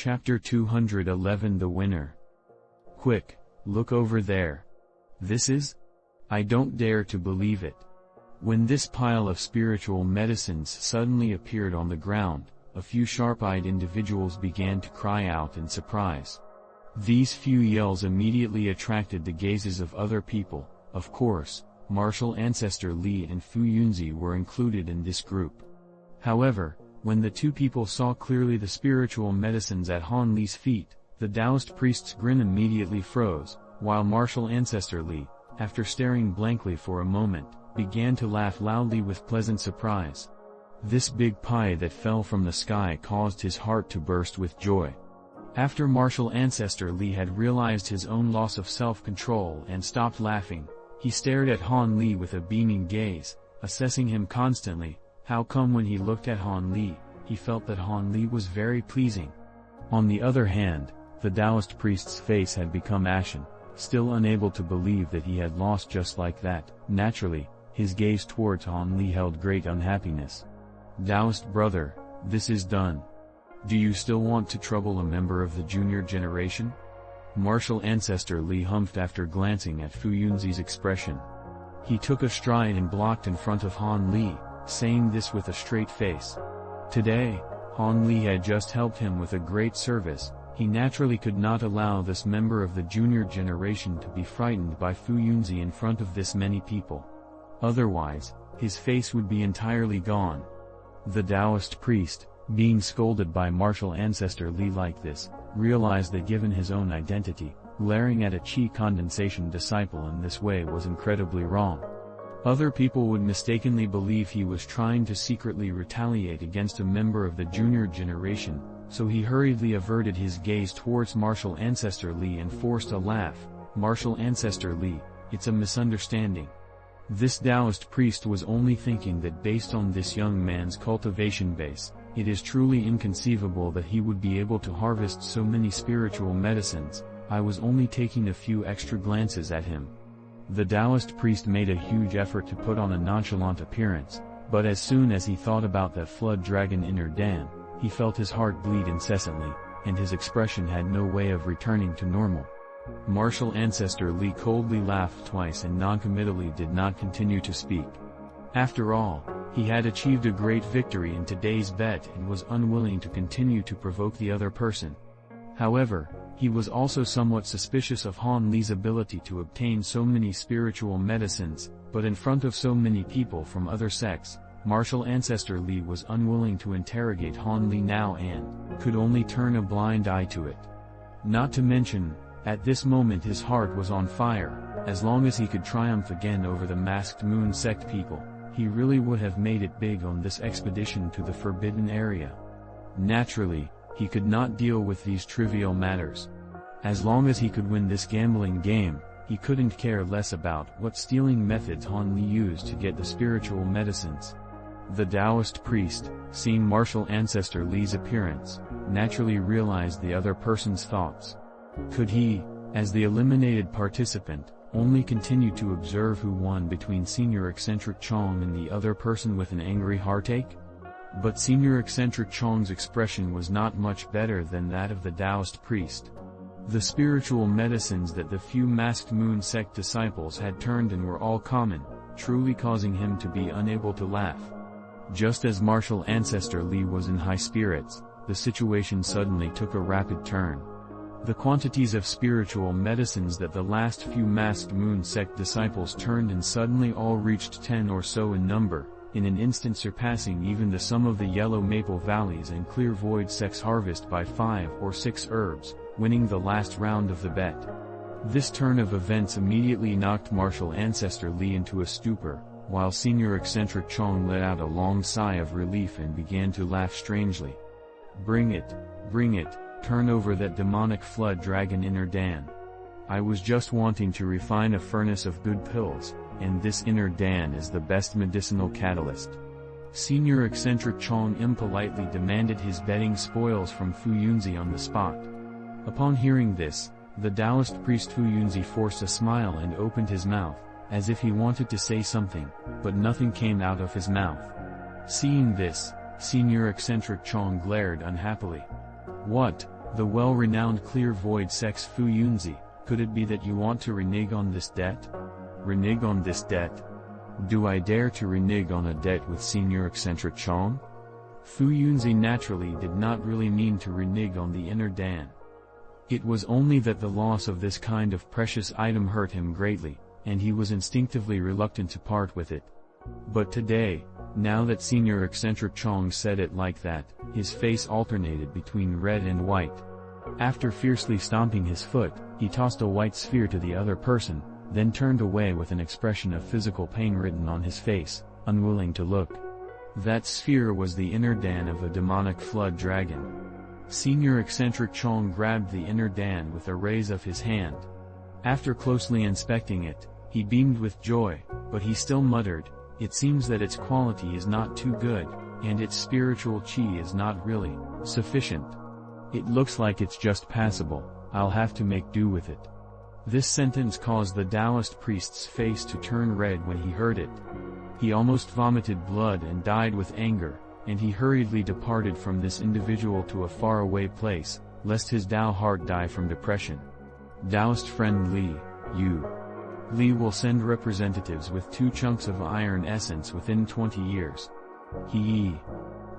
Chapter 211 The Winner. Quick, look over there. This is? I don't dare to believe it. When this pile of spiritual medicines suddenly appeared on the ground, a few sharp-eyed individuals began to cry out in surprise. These few yells immediately attracted the gazes of other people. Of course, martial ancestor Li and Fu Yunzi were included in this group. However, when the two people saw clearly the spiritual medicines at Han Li's feet, the Taoist priest's grin immediately froze, while martial ancestor Li, after staring blankly for a moment, began to laugh loudly with pleasant surprise. This big pie that fell from the sky caused his heart to burst with joy. After martial ancestor Li had realized his own loss of self-control and stopped laughing, he stared at Han Li with a beaming gaze, assessing him constantly. How come when he looked at Han Li, he felt that Han Li was very pleasing? On the other hand, the Taoist priest's face had become ashen, still unable to believe that he had lost just like that. Naturally, his gaze towards Han Li held great unhappiness. Taoist brother, this is done. Do you still want to trouble a member of the junior generation? Martial ancestor Li humphed after glancing at Fu Yunzi's expression. He took a stride and blocked in front of Han Li, saying this with a straight face. Today, Han Li had just helped him with a great service. He naturally could not allow this member of the junior generation to be frightened by Fu Yunzi in front of this many people. Otherwise, his face would be entirely gone. The Taoist priest, being scolded by martial ancestor Li like this, realized that given his own identity, glaring at a Qi condensation disciple in this way was incredibly wrong. Other people would mistakenly believe he was trying to secretly retaliate against a member of the junior generation, so he hurriedly averted his gaze towards martial ancestor Li and forced a laugh. Martial ancestor Li, it's a misunderstanding. This Taoist priest was only thinking that based on this young man's cultivation base, it is truly inconceivable that he would be able to harvest so many spiritual medicines. I was only taking a few extra glances at him. The Taoist priest made a huge effort to put on a nonchalant appearance, but as soon as he thought about that flood dragon inner Dan, he felt his heart bleed incessantly, and his expression had no way of returning to normal. Martial ancestor Li coldly laughed twice and noncommittally did not continue to speak. After all, he had achieved a great victory in today's bet and was unwilling to continue to provoke the other person. However, he was also somewhat suspicious of Han Li's ability to obtain so many spiritual medicines, but in front of so many people from other sects, martial ancestor Li was unwilling to interrogate Han Li now and could only turn a blind eye to it. Not to mention, at this moment his heart was on fire. As long as he could triumph again over the masked moon sect people, he really would have made it big on this expedition to the forbidden area. Naturally, he could not deal with these trivial matters. As long as he could win this gambling game, he couldn't care less about what stealing methods Han Li used to get the spiritual medicines. The Taoist priest, seeing martial ancestor Li's appearance, naturally realized the other person's thoughts. Could he, as the eliminated participant, only continue to observe who won between Senior Eccentric Chong and the other person with an angry heartache? But Senior Eccentric Chong's expression was not much better than that of the Taoist priest. The spiritual medicines that the few masked moon sect disciples had turned in were all common, truly causing him to be unable to laugh. Just as martial ancestor Li was in high spirits, the situation suddenly took a rapid turn. The quantities of spiritual medicines that the last few masked moon sect disciples turned in suddenly all reached 10 or so in number, in an instant surpassing even the sum of the Yellow Maple Valleys and Clear Void sects' harvest by 5 or 6 herbs, winning the last round of the bet. This turn of events immediately knocked martial ancestor Li into a stupor, while Senior Eccentric Chong let out a long sigh of relief and began to laugh strangely. Bring it, turn over that demonic flood dragon inner Dan. I was just wanting to refine a furnace of good pills, and this inner Dan is the best medicinal catalyst. Senior Eccentric Chong impolitely demanded his betting spoils from Fu Yunzi on the spot. Upon hearing this, the Taoist priest Fu Yunzi forced a smile and opened his mouth, as if he wanted to say something, but nothing came out of his mouth. Seeing this, Senior Eccentric Chong glared unhappily. What, The well-renowned clear void sex Fu Yunzi, could it be that you want to renege on this debt? Renege on this debt? Do I dare to renege on a debt with Senior Eccentric Chong? Fu Yunzi naturally did not really mean to renege on the inner Dan. It was only that the loss of this kind of precious item hurt him greatly, and he was instinctively reluctant to part with it. But today, now that Senior Eccentric Chong said it like that, his face alternated between red and white. After fiercely stomping his foot, he tossed a white sphere to the other person, then turned away with an expression of physical pain written on his face, unwilling to look. That sphere was the inner Dan of a demonic flood dragon. Senior Eccentric Chong grabbed the inner Dan with a raise of his hand. After closely inspecting it, he beamed with joy, but he still muttered, "It seems that its quality is not too good, and its spiritual chi is not really sufficient. It looks like it's just passable, I'll have to make do with it." This sentence caused the Taoist priest's face to turn red when he heard it. He almost vomited blood and died with anger, and he hurriedly departed from this individual to a faraway place, lest his Tao heart die from depression. Taoist friend Li, you. Li will send representatives with 2 chunks of iron essence within 20 years.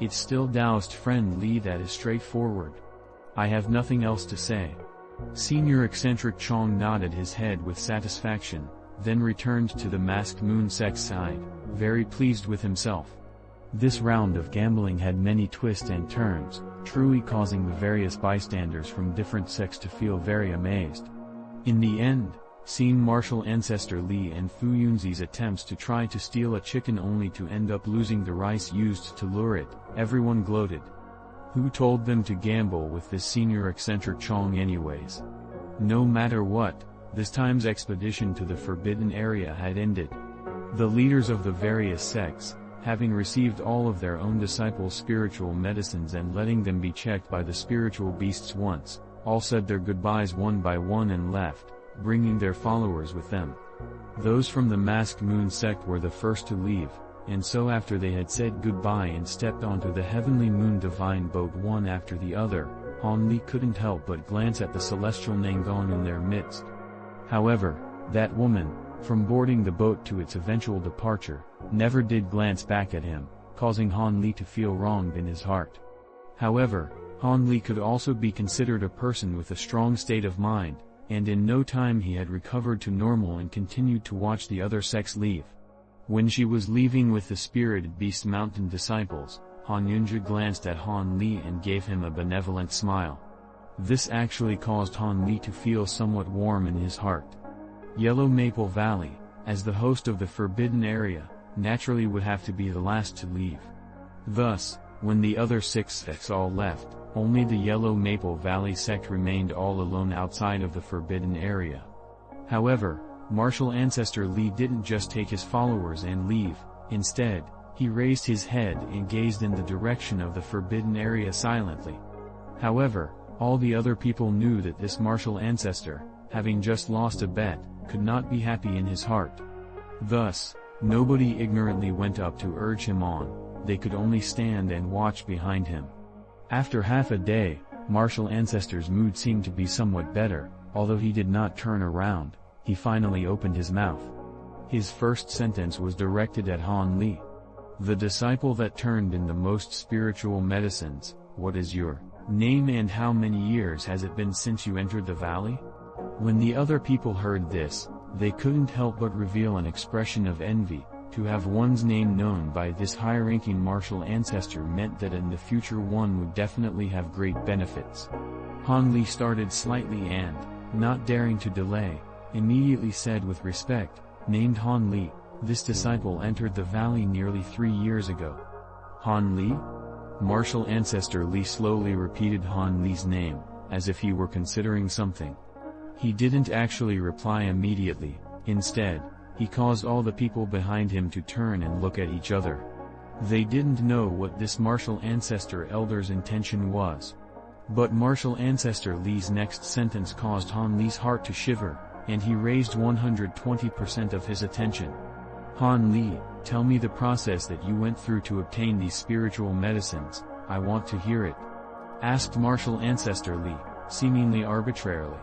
It's still Taoist friend Li that is straightforward. I have nothing else to say. Senior Eccentric Chong nodded his head with satisfaction, then returned to the masked moon sect's side, very pleased with himself. This round of gambling had many twists and turns, truly causing the various bystanders from different sects to feel very amazed. In the end, seeing martial ancestor Li and Fu Yunzi's attempts to try to steal a chicken only to end up losing the rice used to lure it, everyone gloated. Who told them to gamble with this Senior Eccentric Chong anyways? No matter what, this time's expedition to the Forbidden Area had ended. The leaders of the various sects, having received all of their own disciples' spiritual medicines and letting them be checked by the spiritual beasts once, all said their goodbyes one by one and left, bringing their followers with them. Those from the Masked Moon sect were the first to leave, and so after they had said goodbye and stepped onto the Heavenly Moon Divine boat one after the other, Han Li couldn't help but glance at the celestial Nangon in their midst. However, that woman, from boarding the boat to its eventual departure, never did glance back at him, causing Han Li to feel wronged in his heart. However, Han Li could also be considered a person with a strong state of mind, and in no time he had recovered to normal and continued to watch the other sects leave. When she was leaving with the spirited Beast Mountain disciples, Han Yunja glanced at Han Li and gave him a benevolent smile. This actually caused Han Li to feel somewhat warm in his heart. Yellow Maple Valley, as the host of the Forbidden Area, naturally would have to be the last to leave. Thus, when the other 6 sects all left, only the Yellow Maple Valley sect remained all alone outside of the Forbidden Area. However, Martial Ancestor Li didn't just take his followers and leave. Instead, he raised his head and gazed in the direction of the Forbidden Area silently. However, all the other people knew that this martial ancestor, having just lost a bet, could not be happy in his heart. Thus, nobody ignorantly went up to urge him on, they could only stand and watch behind him. After half a day, Martial Ancestor's mood seemed to be somewhat better, although he did not turn around. He finally opened his mouth. His first sentence was directed at Han Li. The disciple that turned in the most spiritual medicines, what is your name and how many years has it been since you entered the valley? When the other people heard this, they couldn't help but reveal an expression of envy. To have one's name known by this high-ranking martial ancestor meant that in the future one would definitely have great benefits. Han Li started slightly and, not daring to delay, immediately said with respect, "Named Han Li, this disciple entered the valley nearly 3 years ago." Han Li? Martial Ancestor Li slowly repeated Han Li's name, as if he were considering something. He didn't actually reply immediately. Instead, he caused all the people behind him to turn and look at each other. They didn't know what this martial ancestor elder's intention was. But martial ancestor Li's next sentence caused Han Li's heart to shiver, and he raised 120% of his attention. Han Li, tell me the process that you went through to obtain these spiritual medicines, I want to hear it. asked Martial Ancestor Li, seemingly arbitrarily.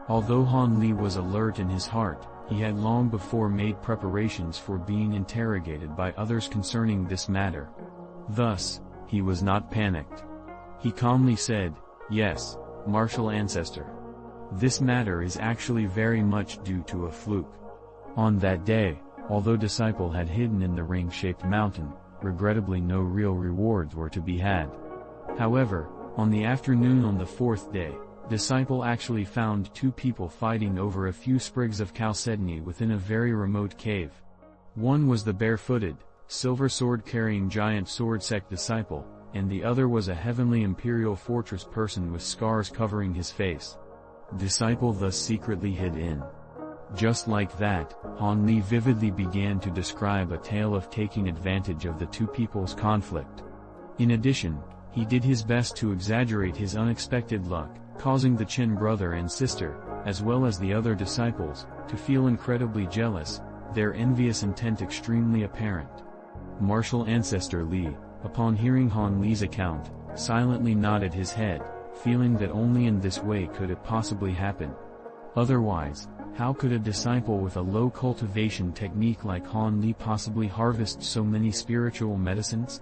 Although Han Li was alert in his heart, he had long before made preparations for being interrogated by others concerning this matter. Thus, he was not panicked. He calmly said, "Yes, Martial Ancestor. This matter is actually very much due to a fluke." On that day, although Disciple had hidden in the ring-shaped mountain, regrettably no real rewards were to be had. However, on the afternoon on the fourth day, Disciple actually found two people fighting over a few sprigs of chalcedony within a very remote cave. One was the barefooted, silver sword-carrying giant sword-sect Disciple, and the other was a heavenly imperial fortress person with scars covering his face. Disciple thus secretly hid in. Just like that, Han Li vividly began to describe a tale of taking advantage of the two people's conflict. In addition, he did his best to exaggerate his unexpected luck, causing the Chen brother and sister, as well as the other disciples, to feel incredibly jealous, their envious intent extremely apparent. Martial Ancestor Li, upon hearing Han Li's account, silently nodded his head, feeling that only in this way could it possibly happen. Otherwise, how could a disciple with a low cultivation technique like Han Li possibly harvest so many spiritual medicines?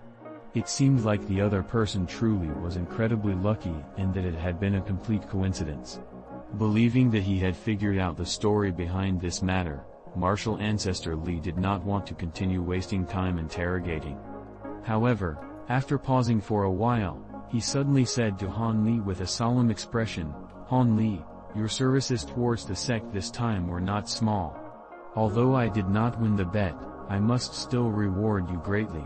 It seemed like the other person truly was incredibly lucky and that it had been a complete coincidence. Believing that he had figured out the story behind this matter, Martial Ancestor Li did not want to continue wasting time interrogating. However, after pausing for a while, he suddenly said to Han Li with a solemn expression, "Han Li, your services towards the sect this time were not small. Although I did not win the bet, I must still reward you greatly.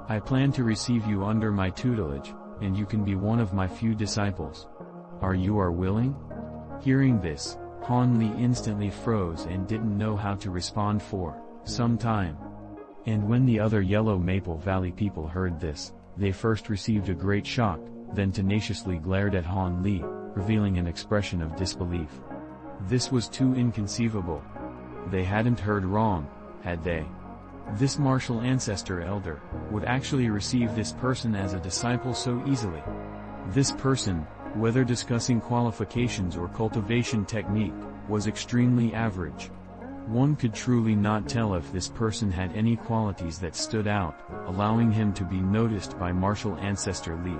I plan to receive you under my tutelage, and you can be one of my few disciples. Are you willing?" Hearing this, Han Li instantly froze and didn't know how to respond for some time. And when the other Yellow Maple Valley people heard this, they first received a great shock, then tenaciously glared at Han Li, revealing an expression of disbelief. This was too inconceivable. They hadn't heard wrong, had they? This martial ancestor elder would actually receive this person as a disciple so easily. This person, whether discussing qualifications or cultivation technique, was extremely average. One could truly not tell if this person had any qualities that stood out, allowing him to be noticed by Martial Ancestor Li.